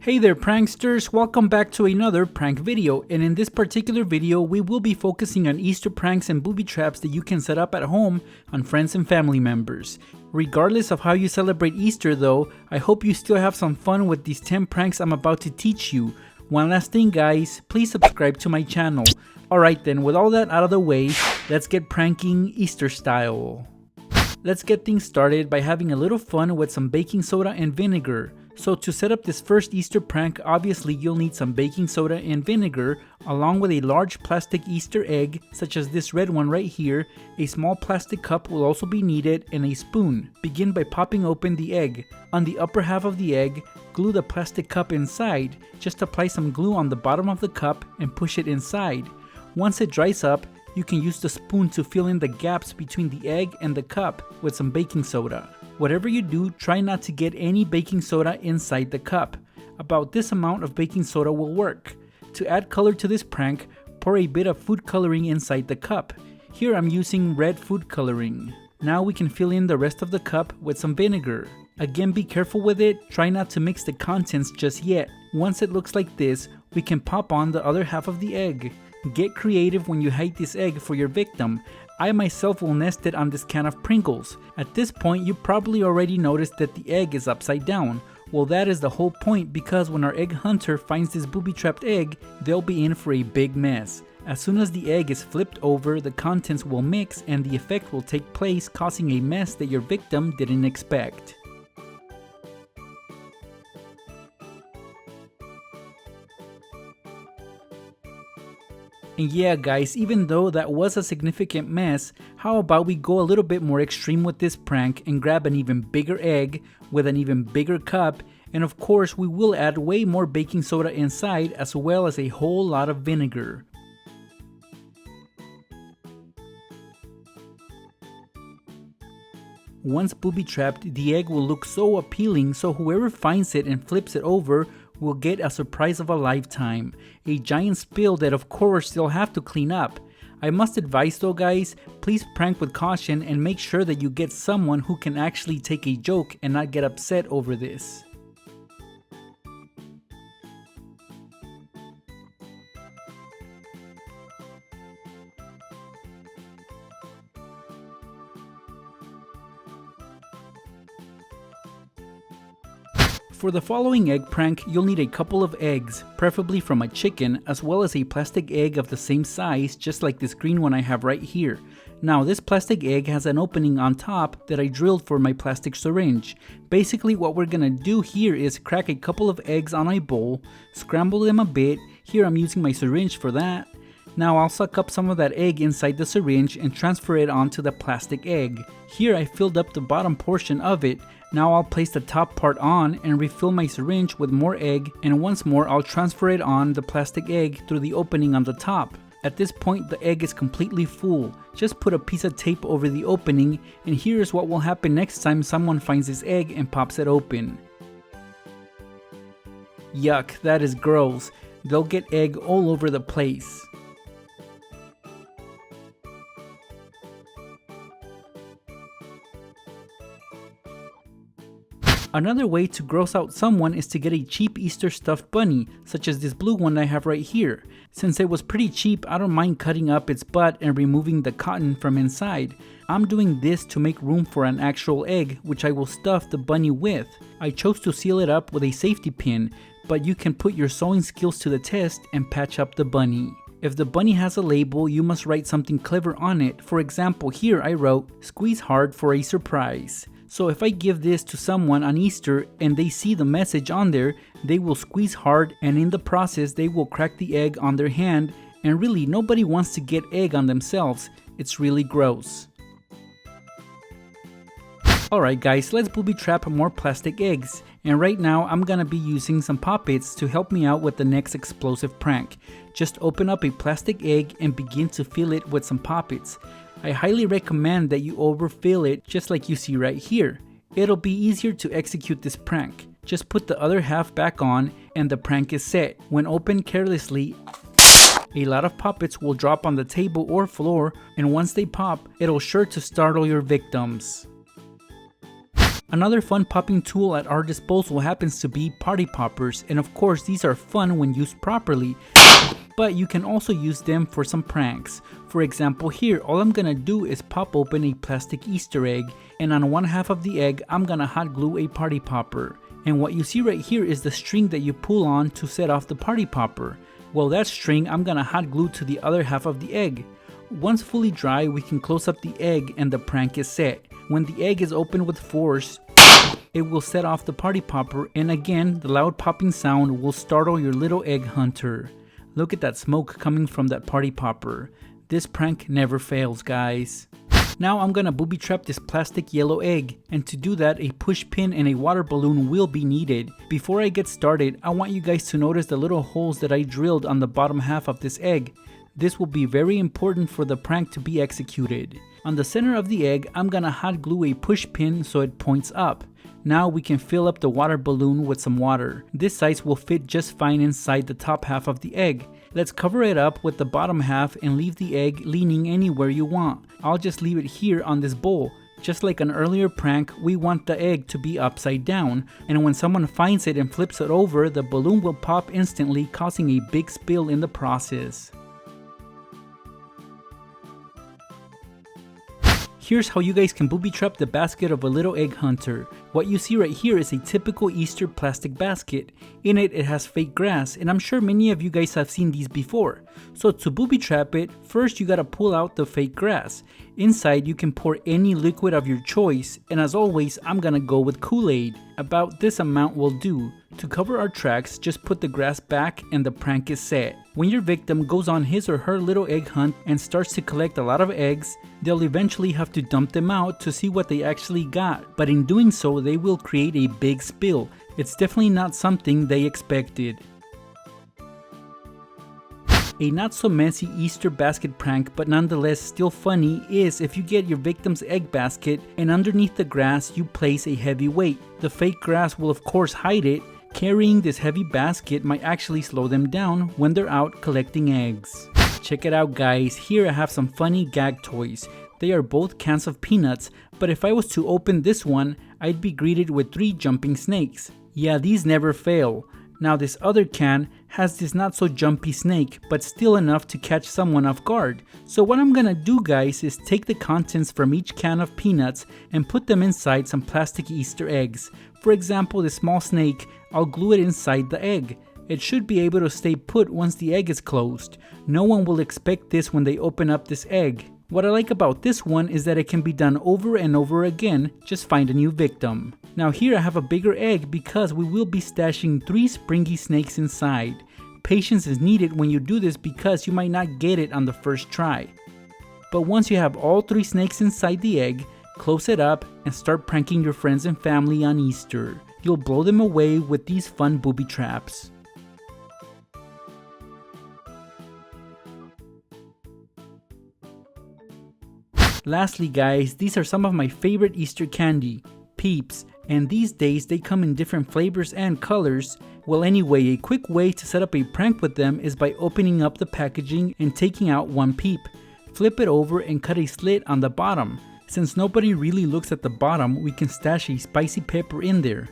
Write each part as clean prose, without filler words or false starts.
Hey there pranksters, welcome back to another prank video, and in this particular video we will be focusing on Easter pranks and booby traps that you can set up at home on friends and family members. Regardless of how you celebrate Easter though, I hope you still have some fun with these 10 pranks I'm about to teach you. One last thing guys, please subscribe to my channel. Alright then, with all that out of the way, let's get pranking Easter style. Let's get things started by having a little fun with some baking soda and vinegar. So to set up this first Easter prank, obviously you'll need some baking soda and vinegar, along with a large plastic Easter egg, such as this red one right here. A small plastic cup will also be needed, and a spoon. Begin by popping open the egg. On the upper half of the egg, glue the plastic cup inside. Just apply some glue on the bottom of the cup and push it inside. Once it dries up, you can use the spoon to fill in the gaps between the egg and the cup with some baking soda. Whatever you do, try not to get any baking soda inside the cup. About this amount of baking soda will work. To add color to this prank, pour a bit of food coloring inside the cup. Here I'm using red food coloring. Now we can fill in the rest of the cup with some vinegar. Again, be careful with it, try not to mix the contents just yet. Once it looks like this, we can pop on the other half of the egg. Get creative when you hide this egg for your victim. I myself will nest it on this can of Pringles. At this point, you probably already noticed that the egg is upside down. Well, that is the whole point, because when our egg hunter finds this booby-trapped egg, they'll be in for a big mess. As soon as the egg is flipped over, the contents will mix and the effect will take place, causing a mess that your victim didn't expect. And yeah guys, even though that was a significant mess, how about we go a little bit more extreme with this prank and grab an even bigger egg with an even bigger cup, and of course we will add way more baking soda inside, as well as a whole lot of vinegar. Once booby trapped, the egg will look so appealing, so whoever finds it and flips it over will get a surprise of a lifetime. A giant spill that of course they'll have to clean up. I must advise though guys, please prank with caution and make sure that you get someone who can actually take a joke and not get upset over this. For the following egg prank, you'll need a couple of eggs, preferably from a chicken, as well as a plastic egg of the same size, just like this green one I have right here. Now this plastic egg has an opening on top that I drilled for my plastic syringe. Basically what we're gonna do here is crack a couple of eggs on a bowl, scramble them a bit. Here I'm using my syringe for that. Now I'll suck up some of that egg inside the syringe and transfer it onto the plastic egg. Here I filled up the bottom portion of it. Now I'll place the top part on and refill my syringe with more egg, and once more I'll transfer it on the plastic egg through the opening on the top. At this point the egg is completely full. Just put a piece of tape over the opening, and here's what will happen next time someone finds this egg and pops it open. Yuck, that is gross. They'll get egg all over the place. Another way to gross out someone is to get a cheap Easter stuffed bunny, such as this blue one I have right here. Since it was pretty cheap, I don't mind cutting up its butt and removing the cotton from inside. I'm doing this to make room for an actual egg, which I will stuff the bunny with. I chose to seal it up with a safety pin, but you can put your sewing skills to the test and patch up the bunny. If the bunny has a label, you must write something clever on it. For example, here I wrote, "Squeeze hard for a surprise." So if I give this to someone on Easter and they see the message on there, they will squeeze hard, and in the process they will crack the egg on their hand, and really nobody wants to get egg on themselves. It's really gross. Alright guys, let's booby trap more plastic eggs. And right now I'm gonna be using some poppets to help me out with the next explosive prank. Just open up a plastic egg and begin to fill it with some poppets. I highly recommend that you overfill it just like you see right here. It'll be easier to execute this prank. Just put the other half back on and the prank is set. When opened carelessly, a lot of poppets will drop on the table or floor, and once they pop, it'll sure to startle your victims. Another fun popping tool at our disposal happens to be party poppers, and of course these are fun when used properly, but you can also use them for some pranks. For example here, all I'm gonna do is pop open a plastic Easter egg, and on one half of the egg I'm gonna hot glue a party popper. And what you see right here is the string that you pull on to set off the party popper. Well, that string I'm gonna hot glue to the other half of the egg. Once fully dry, we can close up the egg and the prank is set. When the egg is opened with force, it will set off the party popper, and again, the loud popping sound will startle your little egg hunter. Look at that smoke coming from that party popper. This prank never fails, guys. Now I'm gonna booby trap this plastic yellow egg, and to do that, a push pin and a water balloon will be needed. Before I get started, I want you guys to notice the little holes that I drilled on the bottom half of this egg. This will be very important for the prank to be executed. On the center of the egg, I'm gonna hot glue a push pin so it points up. Now we can fill up the water balloon with some water. This size will fit just fine inside the top half of the egg. Let's cover it up with the bottom half and leave the egg leaning anywhere you want. I'll just leave it here on this bowl. Just like an earlier prank, we want the egg to be upside down, and when someone finds it and flips it over, the balloon will pop instantly, causing a big spill in the process. Here's how you guys can booby trap the basket of a little egg hunter. What you see right here is a typical Easter plastic basket. In it, it has fake grass, and I'm sure many of you guys have seen these before. So to booby trap it, first you gotta pull out the fake grass. Inside you can pour any liquid of your choice, and as always, I'm gonna go with Kool-Aid. About this amount will do. To cover our tracks, just put the grass back and the prank is set. When your victim goes on his or her little egg hunt and starts to collect a lot of eggs, they'll eventually have to dump them out to see what they actually got, but in doing so they will create a big spill. It's definitely not something they expected. A not so messy Easter basket prank, but nonetheless still funny, is if you get your victim's egg basket and underneath the grass you place a heavy weight. The fake grass will of course hide it. Carrying this heavy basket might actually slow them down when they're out collecting eggs. Check it out, guys. Here I have some funny gag toys. They are both cans of peanuts, but if I was to open this one, I'd be greeted with 3 jumping snakes. Yeah, these never fail. Now this other can has this not so jumpy snake, but still enough to catch someone off guard. So what I'm gonna do, guys, is take the contents from each can of peanuts and put them inside some plastic Easter eggs. For example, the small snake, I'll glue it inside the egg. It should be able to stay put once the egg is closed. No one will expect this when they open up this egg. What I like about this one is that it can be done over and over again, just find a new victim. Now here I have a bigger egg because we will be stashing 3 springy snakes inside. Patience is needed when you do this because you might not get it on the first try. But once you have all 3 snakes inside the egg, close it up and start pranking your friends and family on Easter. You'll blow them away with these fun booby traps. Lastly, guys, these are some of my favorite Easter candy, Peeps, and these days they come in different flavors and colors. Well, anyway, a quick way to set up a prank with them is by opening up the packaging and taking out one Peep. Flip it over and cut a slit on the bottom. Since nobody really looks at the bottom, we can stash a spicy pepper in there.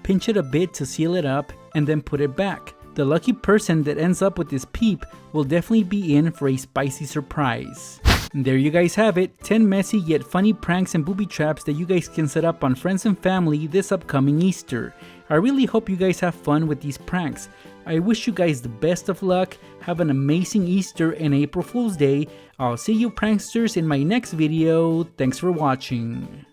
Pinch it a bit to seal it up and then put it back. The lucky person that ends up with this Peep will definitely be in for a spicy surprise. And there you guys have it, 10 messy yet funny pranks and booby traps that you guys can set up on friends and family this upcoming Easter. I really hope you guys have fun with these pranks. I wish you guys the best of luck, have an amazing Easter and April Fool's Day. I'll see you pranksters in my next video. Thanks for watching.